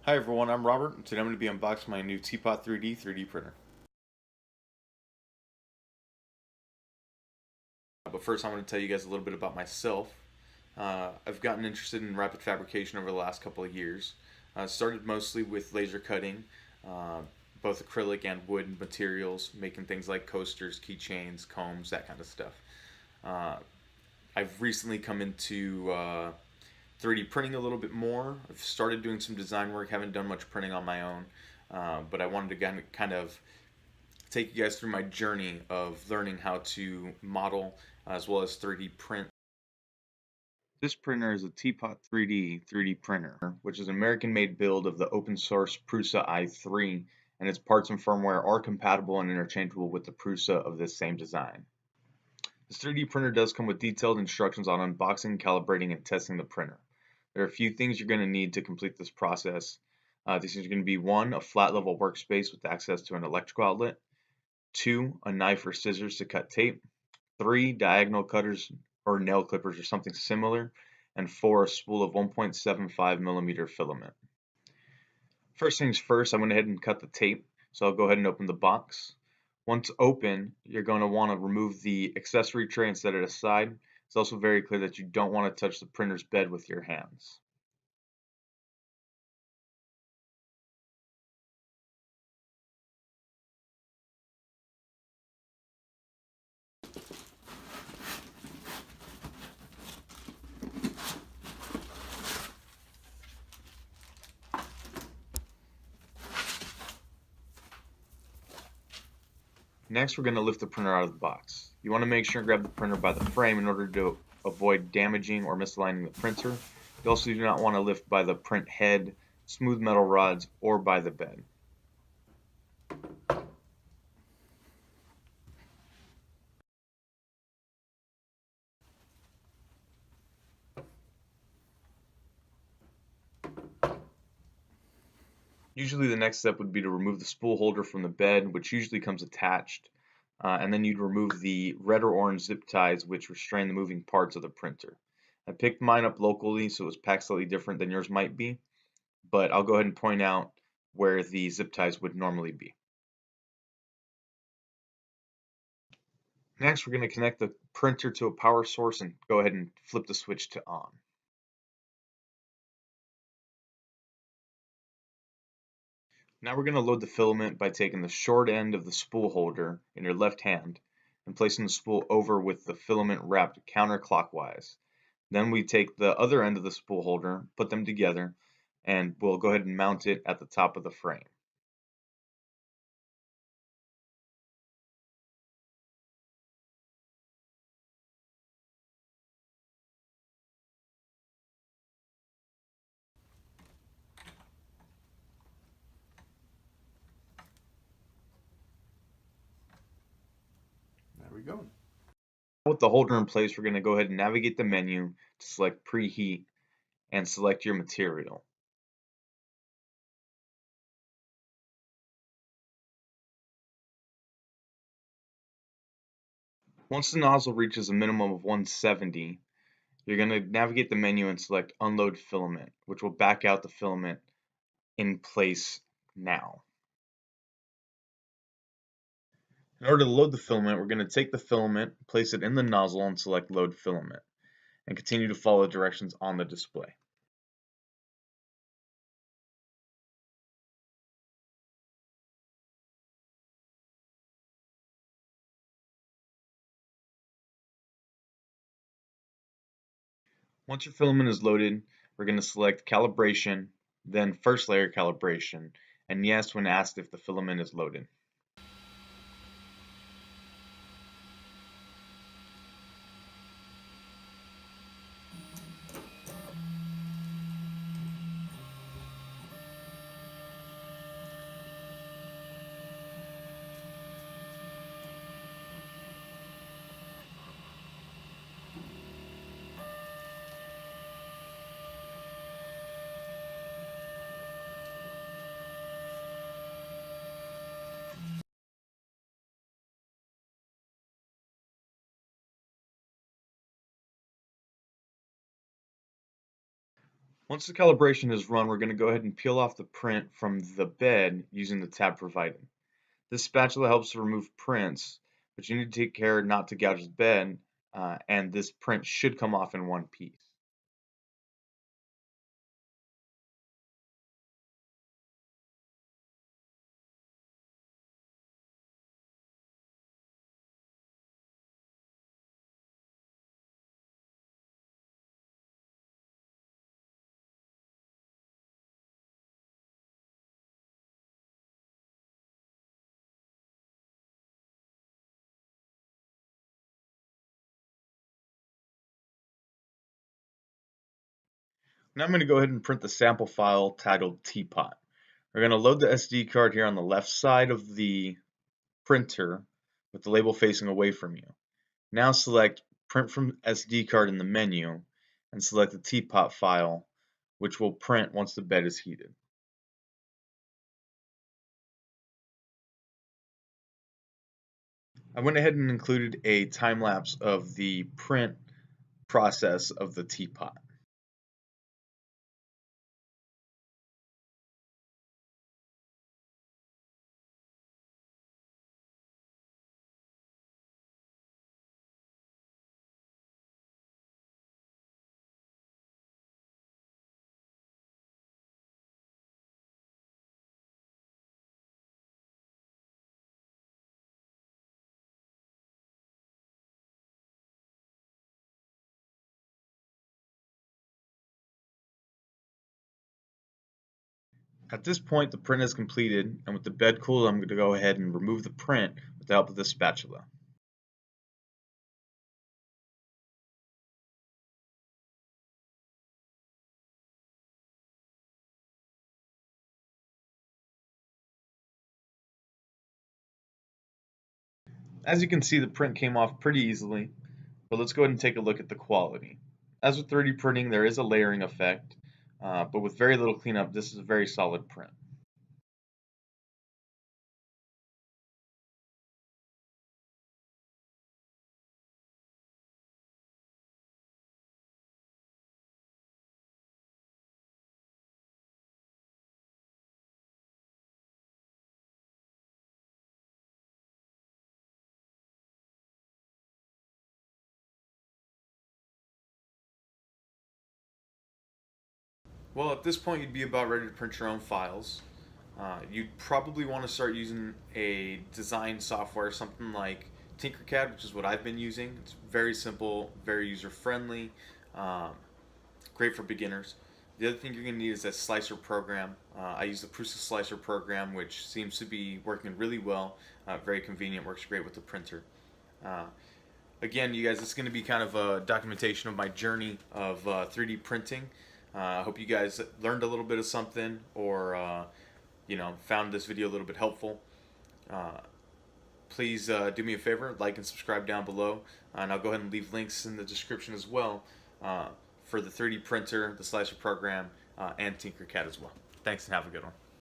Hi everyone, I'm Robert, and today I'm going to be unboxing my new Teapot 3D printer. But first I'm going to tell you guys a little bit about myself. I've gotten interested in rapid fabrication over the last couple of years. Started mostly with laser cutting, uh, both acrylic and wood materials, making things like coasters, keychains, combs, that kind of stuff. Uh, I've recently come into 3D printing a little bit more. I've started doing some design work, haven't done much printing on my own, but I wanted to kind of take you guys through my journey of learning how to model as well as 3D print. This printer is a Teapot 3D printer, which is an American-made build of the open-source Prusa i3, and its parts and firmware are compatible and interchangeable with the Prusa of this same design. This 3D printer does come with detailed instructions on unboxing, calibrating, and testing the printer. There are a few things you're going to need to complete this process. This is going to be 1, a flat level workspace with access to an electrical outlet, 2, a knife or scissors to cut tape, 3, diagonal cutters or nail clippers or something similar, and 4, a spool of 1.75 millimeter filament. First things first, I went ahead and cut the tape, so I'll go ahead and open the box. Once open, you're going to want to remove the accessory tray and set it aside. It's also very clear that you don't want to touch the printer's bed with your hands. Next, we're going to lift the printer out of the box. You want to make sure and grab the printer by the frame in order to avoid damaging or misaligning the printer. You also do not want to lift by the print head, smooth metal rods, or by the bed. Usually the next step would be to remove the spool holder from the bed, which usually comes attached, and then you'd remove the red or orange zip ties which restrain the moving parts of the printer. I picked mine up locally, so it was packed slightly different than yours might be, but I'll go ahead and point out where the zip ties would normally be. Next, we're going to connect the printer to a power source and go ahead and flip the switch to on. Now we're going to load the filament by taking the short end of the spool holder in your left hand and placing the spool over with the filament wrapped counterclockwise. Then we take the other end of the spool holder, put them together, and we'll go ahead and mount it at the top of the frame. There we go. With the holder in place, we're going to go ahead and navigate the menu to select preheat and select your material. Once the nozzle reaches a minimum of 170, you're going to navigate the menu and select unload filament, which will back out the filament in place now. In order to load the filament, we're going to take the filament, place it in the nozzle, and select load filament, and continue to follow the directions on the display. Once your filament is loaded, we're going to select calibration, then first layer calibration, and yes when asked if the filament is loaded. Once the calibration is run, we're going to go ahead and peel off the print from the bed using the tab provided. This spatula helps to remove prints, but you need to take care not to gouge the bed, and this print should come off in one piece. Now I'm going to go ahead and print the sample file titled Teapot. We're going to load the SD card here on the left side of the printer with the label facing away from you. Now select Print from SD card in the menu and select the Teapot file, which will print once the bed is heated. I went ahead and included a time lapse of the print process of the Teapot. At this point, the print is completed, and with the bed cooled, I'm going to go ahead and remove the print with the help of this spatula. As you can see, the print came off pretty easily, but let's go ahead and take a look at the quality. As with 3D printing, there is a layering effect, but with very little cleanup, this is a very solid print. Well, at this point, you'd be about ready to print your own files. You'd probably want to start using a design software, something like Tinkercad, which is what I've been using. It's very simple, very user friendly, um, great for beginners. The other thing you're going to need is a slicer program. I use the Prusa slicer program, which seems to be working really well. Very convenient, works great with the printer. Uh, Again, you guys, this is going to be kind of a documentation of my journey of 3D printing. I hope you guys learned a little bit of something, or found this video a little bit helpful. Uh, Please do me a favor, like and subscribe down below, and I'll go ahead and leave links in the description as well for the 3D printer, the slicer program, and Tinkercad as well. Thanks and have a good one.